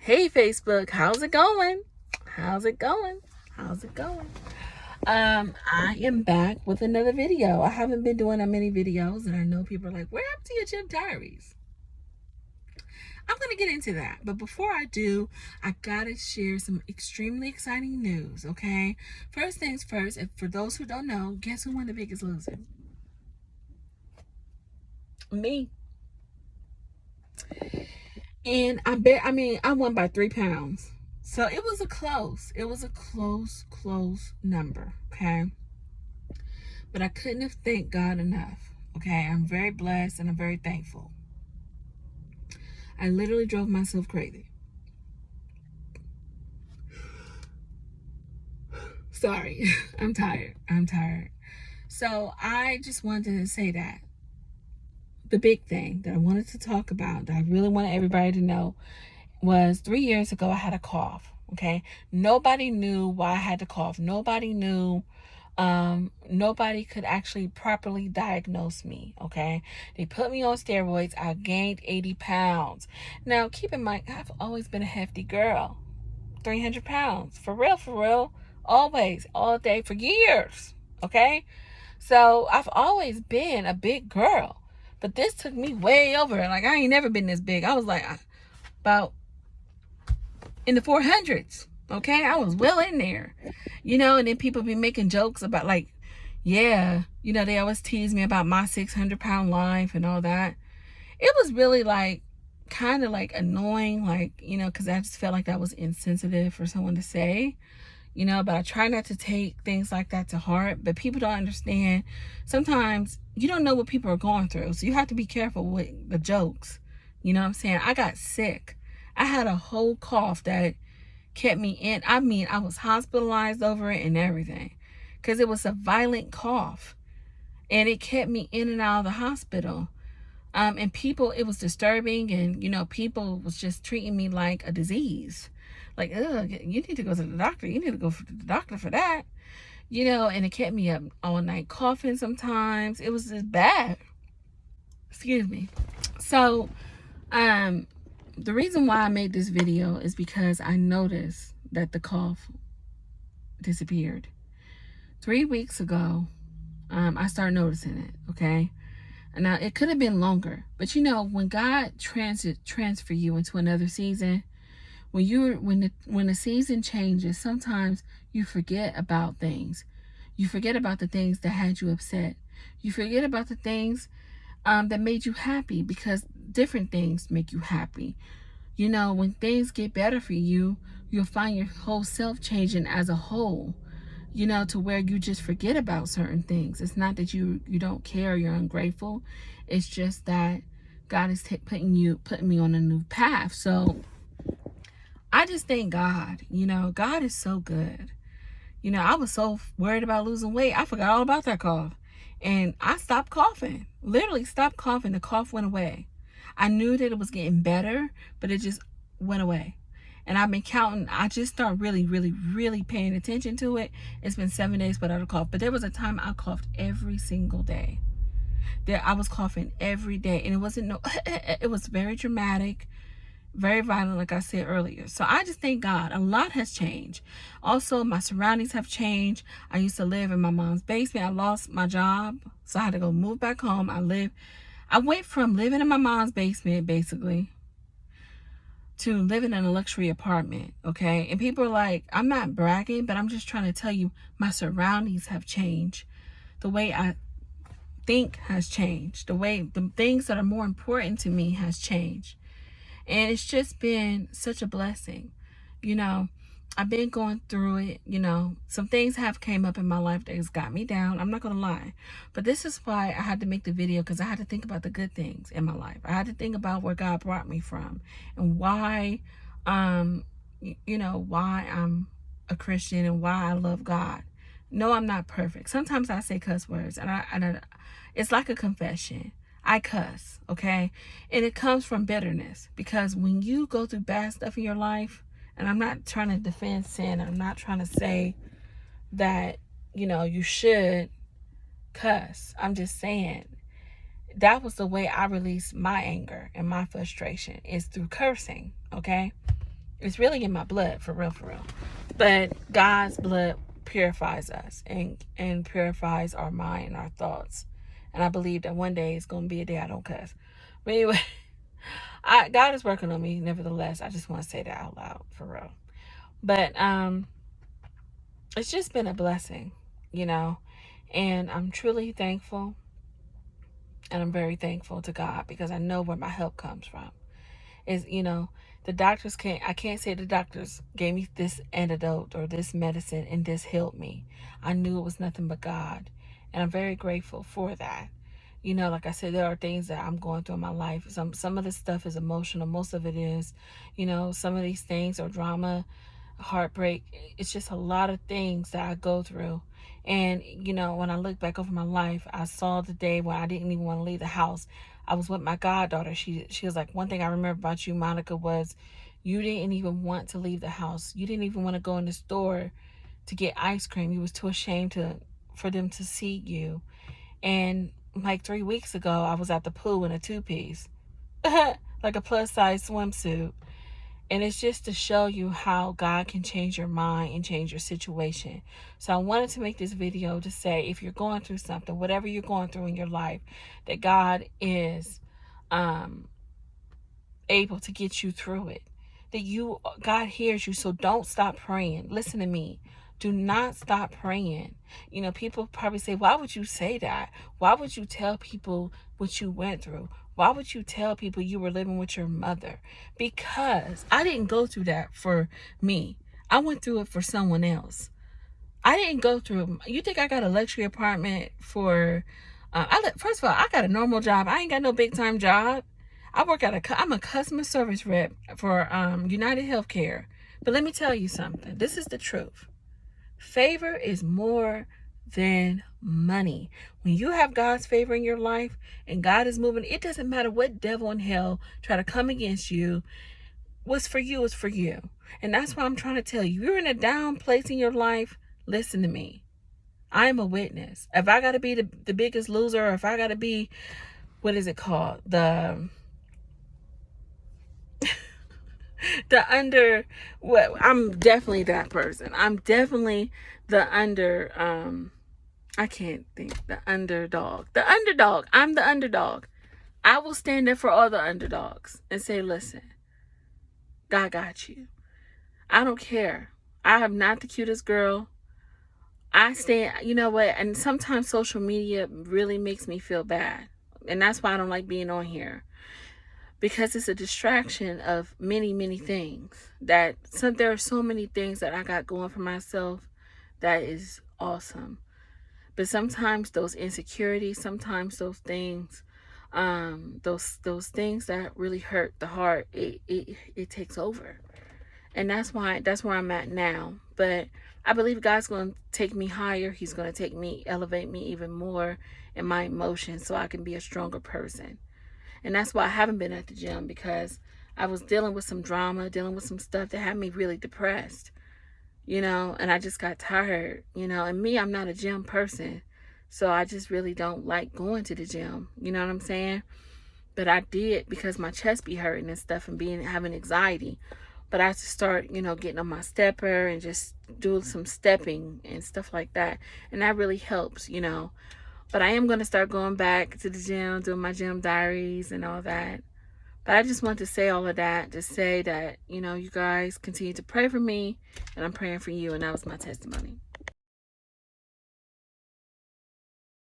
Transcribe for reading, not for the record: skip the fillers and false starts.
Hey Facebook, how's it going? How's it going? How's it going? I am back with another video. I haven't been doing that many videos, and I know people are like, where happened to your gym diaries? I'm gonna get into that, but before I do, I gotta share some extremely exciting news, okay? First things first, and for those who don't know, guess who won The Biggest Loser? Me. And I won by 3 pounds. So it was a close number, okay? But I couldn't have thanked God enough, okay? I'm very blessed and I'm very thankful. I literally drove myself crazy. Sorry, I'm tired. So I just wanted to say that the big thing that I wanted to talk about, that I really wanted everybody to know, was 3 years ago I had a cough. Okay, nobody knew why I had the cough. Nobody knew. Nobody could actually properly diagnose me. Okay, they put me on steroids. I gained 80 pounds. Now keep in mind, I've always been a hefty girl. 300 pounds, for real, always, all day, for years. Okay, so I've always been a big girl, but this took me way over. Like, I ain't never been this big. I was like about in the 400s. Okay, I was well in there, and then people be making jokes about, like, yeah, they always tease me about my 600-pound life and all that. It was really like kind of like annoying, like, because I just felt like that was insensitive for someone to say, but I try not to take things like that to heart. But people don't understand. Sometimes you don't know what people are going through, so you have to be careful with the jokes. You know what I'm saying? I got sick. I had a whole cough that kept me in. I was hospitalized over it and everything, because it was a violent cough, and it kept me in and out of the hospital. And people, it was disturbing, and people was just treating me like a disease. Like, ugh, you need to go to the doctor. You need to go to the doctor for that. And it kept me up all night coughing sometimes. It was just bad. Excuse me. So, the reason why I made this video is because I noticed that the cough disappeared. 3 weeks ago, I started noticing it, okay? Now, it could have been longer, but when God transfer you into another season, when the season changes, sometimes you forget about things. You forget about the things that had you upset. You forget about the things that made you happy, because different things make you happy. When things get better for you, you'll find your whole self changing as a whole, to where you just forget about certain things. It's not that you don't care, you're ungrateful. It's just that God is putting me on a new path. So I just thank God. God is so good. I was so worried about losing weight, I forgot all about that cough. And I stopped coughing. Literally stopped coughing. The cough went away. I knew that it was getting better, but it just went away. And I've been counting. I just started really paying attention to it. It's been 7 days without a cough. But there was a time I coughed every single day. I was coughing every day. And it wasn't it was very dramatic, very violent, like I said earlier. So I just thank God. A lot has changed. Also, my surroundings have changed. I used to live in my mom's basement. I lost my job, so I had to go move back home. I went from living in my mom's basement, basically, to living in a luxury apartment, okay? And people are like, I'm not bragging, but I'm just trying to tell you, my surroundings have changed. The way I think has changed. The things that are more important to me has changed. And it's just been such a blessing. I've been going through it. Some things have came up in my life that has got me down. I'm not going to lie. But this is why I had to make the video, because I had to think about the good things in my life. I had to think about where God brought me from, and why, why I'm a Christian and why I love God. No, I'm not perfect. Sometimes I say cuss words, and it's like a confession. I cuss, okay? And it comes from bitterness, because when you go through bad stuff in your life, and I'm not trying to defend sin, I'm not trying to say that, you should cuss. I'm just saying that was the way I released my anger and my frustration, is through cursing, okay? It's really in my blood, for real, for real. But God's blood purifies us and purifies our mind and our thoughts. And I believe that one day it's going to be a day I don't cuss. But anyway, God is working on me, nevertheless. I just want to say that out loud, for real. But it's just been a blessing, you know. And I'm truly thankful. And I'm very thankful to God because I know where my help comes from. Is, you know, I can't say the doctors gave me this antidote or this medicine and this healed me. I knew it was nothing but God. And I'm very grateful for that. You know, like I said, there are things that I'm going through in my life. Some of this stuff is emotional. Most of it is, you know, some of these things are drama, heartbreak. It's just a lot of things that I go through. And, you know, when I look back over my life, I saw the day when I didn't even want to leave the house. I was with my goddaughter. She was like, one thing I remember about you, Monica, was you didn't even want to leave the house. You didn't even want to go in the store to get ice cream. You was too ashamed for them to see you. And like 3 weeks ago, I was at the pool in a two-piece, like a plus-size swimsuit. And it's just to show you how God can change your mind and change your situation. So I wanted to make this video to say, if you're going through something, whatever you're going through in your life, that God is able to get you through it. God hears you, so don't stop praying. Listen to me. Do not stop praying. You know, people probably say, why would you say that? Why would you tell people what you went through? Why would you tell people you were living with your mother? Because I didn't go through that for me. I went through it for someone else. I didn't go through. You think I got a luxury apartment for? First of all, I got a normal job. I ain't got no big time job. I'm a customer service rep for United Healthcare. But let me tell you something. This is the truth. Favor is more than money. When you have God's favor in your life and God is moving, it doesn't matter what devil in hell try to come against you. What's for you is for you. And that's why I'm trying to tell you. You're in a down place in your life. Listen to me. I am a witness. If I got to be the biggest loser, or if I got to be, what is it called? I'm definitely that person. I'm definitely the I can't think, the underdog. I'm the underdog. I will stand up for all the underdogs and say, listen, God got you. I don't care. I am not the cutest girl. I stand, you know what? And sometimes social media really makes me feel bad. And that's why I don't like being on here. Because it's a distraction of many, many things. There are so many things that I got going for myself that is awesome. But sometimes those insecurities, sometimes those things, those things that really hurt the heart, it takes over. And that's where I'm at now. But I believe God's going to take me higher. He's going to elevate me even more in my emotions so I can be a stronger person. And that's why I haven't been at the gym, because I was dealing with some drama, dealing with some stuff that had me really depressed, you know, and I just got tired, you know. And me, I'm not a gym person, so I just really don't like going to the gym, you know what I'm saying? But I did because my chest be hurting and stuff and having anxiety. But I have to start, you know, getting on my stepper and just do some stepping and stuff like that. And that really helps, you know. But I am going to start going back to the gym, doing my gym diaries and all that. But I just want to say all of that to say that, you know, you guys continue to pray for me, and I'm praying for you. And that was my testimony.